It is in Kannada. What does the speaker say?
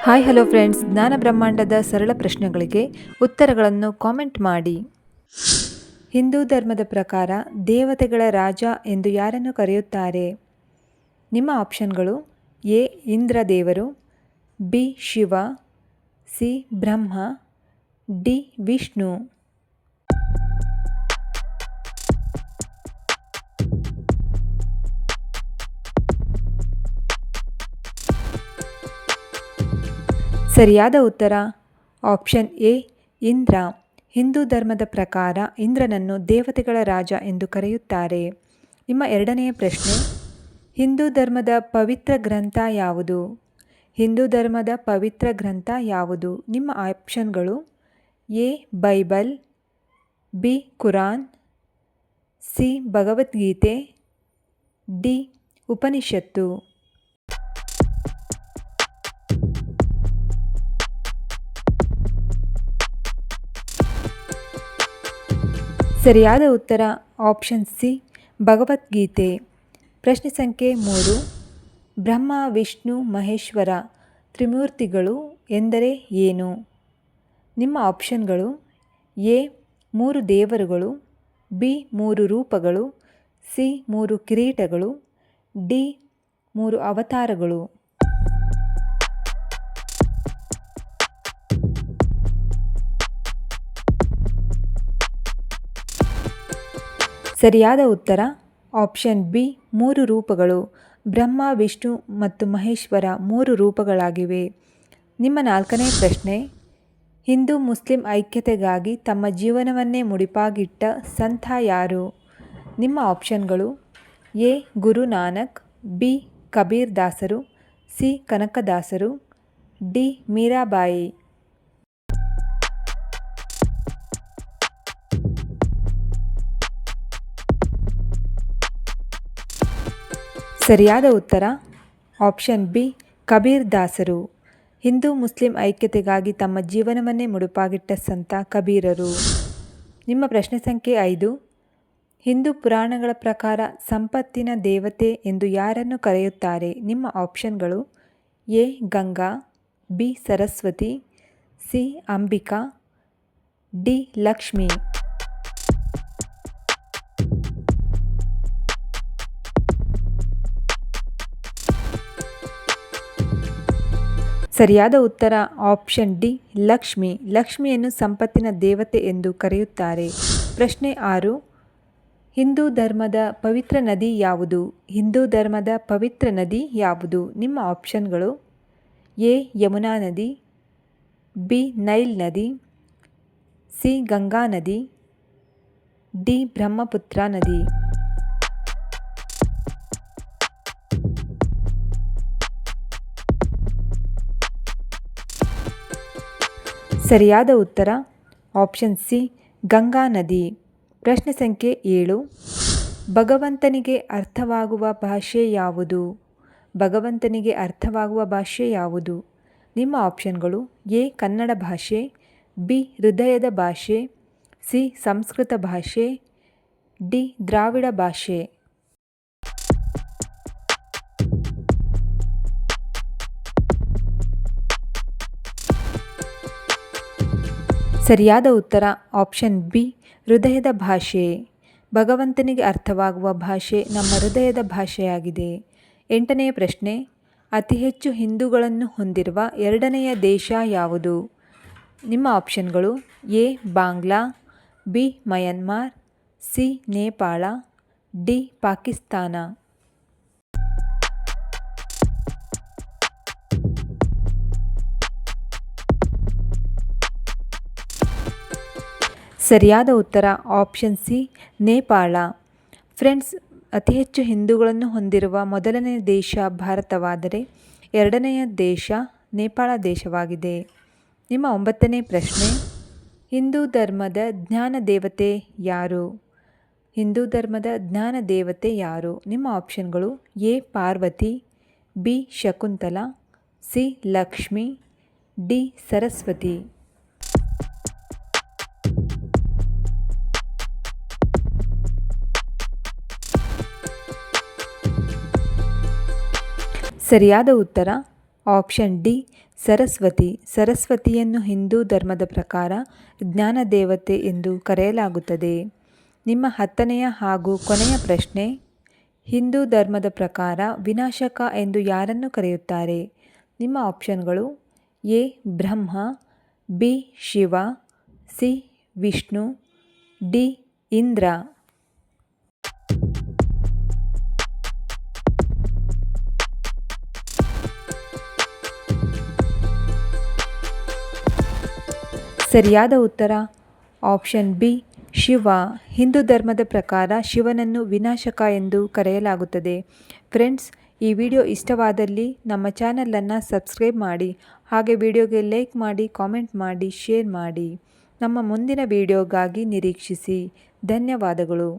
ಹಾಯ್ ಹಲೋ ಫ್ರೆಂಡ್ಸ್, ಜ್ಞಾನ ಬ್ರಹ್ಮಾಂಡದ ಸರಳ ಪ್ರಶ್ನೆಗಳಿಗೆ ಉತ್ತರಗಳನ್ನು ಕಾಮೆಂಟ್ ಮಾಡಿ. ಹಿಂದೂ ಧರ್ಮದ ಪ್ರಕಾರ ದೇವತೆಗಳ ರಾಜ ಎಂದು ಯಾರನ್ನು ಕರೆಯುತ್ತಾರೆ? ನಿಮ್ಮ ಆಪ್ಷನ್ಗಳು: ಎ ಇಂದ್ರ ದೇವರು, ಬಿ ಶಿವ, ಸಿ ಬ್ರಹ್ಮ, ಡಿ ವಿಷ್ಣು. ಸರಿಯಾದ ಉತ್ತರ ಆಪ್ಷನ್ ಎ ಇಂದ್ರ. ಹಿಂದೂ ಧರ್ಮದ ಪ್ರಕಾರ ಇಂದ್ರನನ್ನು ದೇವತೆಗಳ ರಾಜ ಎಂದು ಕರೆಯುತ್ತಾರೆ. ನಿಮ್ಮ ಎರಡನೆಯ ಪ್ರಶ್ನೆ: ಹಿಂದೂ ಧರ್ಮದ ಪವಿತ್ರ ಗ್ರಂಥ ಯಾವುದು? ಹಿಂದೂ ಧರ್ಮದ ಪವಿತ್ರ ಗ್ರಂಥ ಯಾವುದು? ನಿಮ್ಮ ಆಪ್ಷನ್ಗಳು: A Bible, B Quran, C Bhagavadgita, D Upanishad. ಸರಿಯಾದ ಉತ್ತರ ಆಪ್ಷನ್ ಸಿ ಭಗವದ್ಗೀತೆ. ಪ್ರಶ್ನೆ ಸಂಖ್ಯೆ 3: ಬ್ರಹ್ಮ ವಿಷ್ಣು ಮಹೇಶ್ವರ ತ್ರಿಮೂರ್ತಿಗಳು ಎಂದರೆ ಏನು? ನಿಮ್ಮ ಆಪ್ಷನ್ಗಳು: ಎ 3 ದೇವರುಗಳು, ಬಿ 3 ರೂಪಗಳು, ಸಿ 3 ಕಿರೀಟಗಳು, ಡಿ 3 ಅವತಾರಗಳು. ಸರಿಯಾದ ಉತ್ತರ ಆಪ್ಷನ್ ಬಿ 3 ರೂಪಗಳು. ಬ್ರಹ್ಮ ವಿಷ್ಣು ಮತ್ತು ಮಹೇಶ್ವರ 3 ರೂಪಗಳಾಗಿವೆ. ನಿಮ್ಮ ನಾಲ್ಕನೇ ಪ್ರಶ್ನೆ: ಹಿಂದೂ ಮುಸ್ಲಿಂ ಐಕ್ಯತೆಗಾಗಿ ತಮ್ಮ ಜೀವನವನ್ನೇ ಮುಡಿಪಾಗಿಟ್ಟ ಸಂತ ಯಾರು? ನಿಮ್ಮ ಆಪ್ಷನ್ಗಳು: ಎ ಗುರು ನಾನಕ್, ಬಿ ಕಬೀರ್ ದಾಸರು, ಸಿ ಕನಕದಾಸರು, ಡಿ ಮೀರಾಬಾಯಿ. ಸರಿಯಾದ ಉತ್ತರ ಆಪ್ಷನ್ ಬಿ ಕಬೀರ್ ದಾಸರು. ಹಿಂದೂ ಮುಸ್ಲಿಂ ಐಕ್ಯತೆಗಾಗಿ ತಮ್ಮ ಜೀವನವನ್ನೇ ಮುಡುಪಾಗಿಟ್ಟ ಸಂತ ಕಬೀರರು. ನಿಮ್ಮ ಪ್ರಶ್ನೆ ಸಂಖ್ಯೆ 5: ಹಿಂದೂ ಪುರಾಣಗಳ ಪ್ರಕಾರ ಸಂಪತ್ತಿನ ದೇವತೆ ಎಂದು ಯಾರನ್ನು ಕರೆಯುತ್ತಾರೆ? ನಿಮ್ಮ ಆಪ್ಷನ್ಗಳು: A Ganga, B Saraswati, C Ambika, D Lakshmi. ಸರಿಯಾದ ಉತ್ತರ ಆಪ್ಷನ್ ಡಿ ಲಕ್ಷ್ಮಿ. ಲಕ್ಷ್ಮಿಯನ್ನು ಸಂಪತ್ತಿನ ದೇವತೆ ಎಂದು ಕರೆಯುತ್ತಾರೆ. ಪ್ರಶ್ನೆ 6: ಹಿಂದೂ ಧರ್ಮದ ಪವಿತ್ರ ನದಿ ಯಾವುದು? ಹಿಂದೂ ಧರ್ಮದ ಪವಿತ್ರ ನದಿ ಯಾವುದು? ನಿಮ್ಮ ಆಪ್ಷನ್ಗಳು: ಎ ಯಮುನಾ ನದಿ, ಬಿ ನೈಲ್ ನದಿ, ಸಿ ಗಂಗಾ ನದಿ, ಡಿ ಬ್ರಹ್ಮಪುತ್ರ ನದಿ. ಸರಿಯಾದ ಉತ್ತರ ಆಪ್ಷನ್ ಸಿ ಗಂಗಾ ನದಿ. ಪ್ರಶ್ನೆ ಸಂಖ್ಯೆ 7: ಭಗವಂತನಿಗೆ ಅರ್ಥವಾಗುವ ಭಾಷೆ ಯಾವುದು? ಭಗವಂತನಿಗೆ ಅರ್ಥವಾಗುವ ಭಾಷೆ ಯಾವುದು? ನಿಮ್ಮ ಆಪ್ಷನ್ಗಳು: ಎ ಕನ್ನಡ ಭಾಷೆ, ಬಿ ಹೃದಯದ ಭಾಷೆ, ಸಿ ಸಂಸ್ಕೃತ ಭಾಷೆ, ಡಿ ದ್ರಾವಿಡ ಭಾಷೆ. ಸರಿಯಾದ ಉತ್ತರ ಆಪ್ಷನ್ ಬಿ ಹೃದಯದ ಭಾಷೆ. ಭಗವಂತನಿಗೆ ಅರ್ಥವಾಗುವ ಭಾಷೆ ನಮ್ಮ ಹೃದಯದ ಭಾಷೆಯಾಗಿದೆ. 8ನೇ ಪ್ರಶ್ನೆ: ಅತಿ ಹೆಚ್ಚು ಹಿಂದೂಗಳನ್ನು ಹೊಂದಿರುವ ಎರಡನೆಯ ದೇಶ ಯಾವುದು? ನಿಮ್ಮ ಆಪ್ಷನ್ಗಳು: A Bangla, B Myanmar, C Nepal, D Pakistan. ಸರಿಯಾದ ಉತ್ತರ ಆಪ್ಷನ್ ಸಿ ನೇಪಾಳ. ಫ್ರೆಂಡ್ಸ್, ಅತಿ ಹೆಚ್ಚು ಹಿಂದೂಗಳನ್ನು ಹೊಂದಿರುವ ಮೊದಲನೆಯ ದೇಶ ಭಾರತವಾದರೆ ಎರಡನೆಯ ದೇಶ ನೇಪಾಳ ದೇಶವಾಗಿದೆ. ನಿಮ್ಮ 9ನೇ ಪ್ರಶ್ನೆ: ಹಿಂದೂ ಧರ್ಮದ ಜ್ಞಾನ ದೇವತೆ ಯಾರು? ಹಿಂದೂ ಧರ್ಮದ ಜ್ಞಾನ ದೇವತೆ ಯಾರು? ನಿಮ್ಮ ಆಪ್ಷನ್ಗಳು: A Parvati, B Shakuntala, C Lakshmi, D Saraswati. ಸರಿಯಾದ ಉತ್ತರ ಆಪ್ಷನ್ ಡಿ ಸರಸ್ವತಿ. ಸರಸ್ವತಿಯನ್ನು ಹಿಂದೂ ಧರ್ಮದ ಪ್ರಕಾರ ಜ್ಞಾನ ದೇವತೆ ಎಂದು ಕರೆಯಲಾಗುತ್ತದೆ. ನಿಮ್ಮ 10ನೆಯ ಹಾಗೂ ಕೊನೆಯ ಪ್ರಶ್ನೆ, ಹಿಂದೂ ಧರ್ಮದ ಪ್ರಕಾರ ವಿನಾಶಕ ಎಂದು ಯಾರನ್ನು ಕರೆಯುತ್ತಾರೆ? ನಿಮ್ಮ ಆಪ್ಷನ್ಗಳು A Brahma, B Shiva, C Vishnu, D Indra. ಸರಿಯಾದ ಉತ್ತರ ಆಪ್ಷನ್ ಬಿ ಶಿವ. ಹಿಂದೂ ಧರ್ಮದ ಪ್ರಕಾರ ಶಿವನನ್ನು ವಿನಾಶಕ ಎಂದು ಕರೆಯಲಾಗುತ್ತದೆ. ಫ್ರೆಂಡ್ಸ್, ಈ ವಿಡಿಯೋ ಇಷ್ಟವಾದಲ್ಲಿ ನಮ್ಮ ಚಾನಲನ್ನು ಸಬ್ಸ್ಕ್ರೈಬ್ ಮಾಡಿ, ಹಾಗೆ ವಿಡಿಯೋಗೆ ಲೈಕ್ ಮಾಡಿ, ಕಾಮೆಂಟ್ ಮಾಡಿ, ಶೇರ್ ಮಾಡಿ. ನಮ್ಮ ಮುಂದಿನ ವಿಡಿಯೋಗಾಗಿ ನಿರೀಕ್ಷಿಸಿ. ಧನ್ಯವಾದಗಳು.